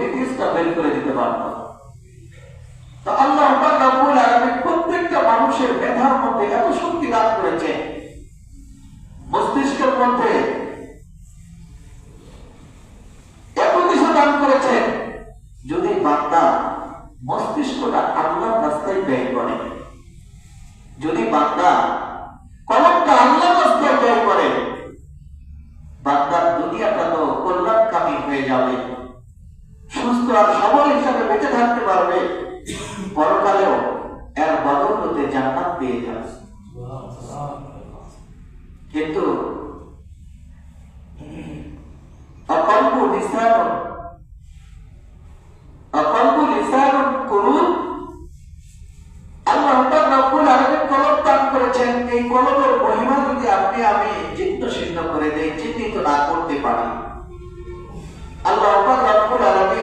ডিটেইলসটা বের করে দিতে পারত। তো আল্লাহ পাক রব্বুল আলামিন প্রত্যেকটা মানুষের মেধার মধ্যে এত শক্তি দান করেছে, মস্তিষ্কের মধ্যে এত কিছু দান করেছে, যদি বান্দা মস্তিষ্কটা আল্লাহর রাস্তায় ব্যয় করে, যদি বান্দা কলমটা আল্লাহর রাস্তায় ব্যয় করে, বান্দার দুনিয়াটা তো কল্যাণকামী হয়ে যাবে, সুস্থ আর সবল হিসাবে বেঁচে থাকতে পারবে, পরকালেও এর বদৌলতে জান্নাত পেয়ে যাবে। কিন্তু অকল্প লিসানুন কুলুব, আল্লাহ পাক রব্বুল আলামিন কলম দান করেছেন। এই কলমের মহিমা যদি আপনি আমি চিত্ত সিদ্ধ করে দেই, চিন্তিত না করতে পারি,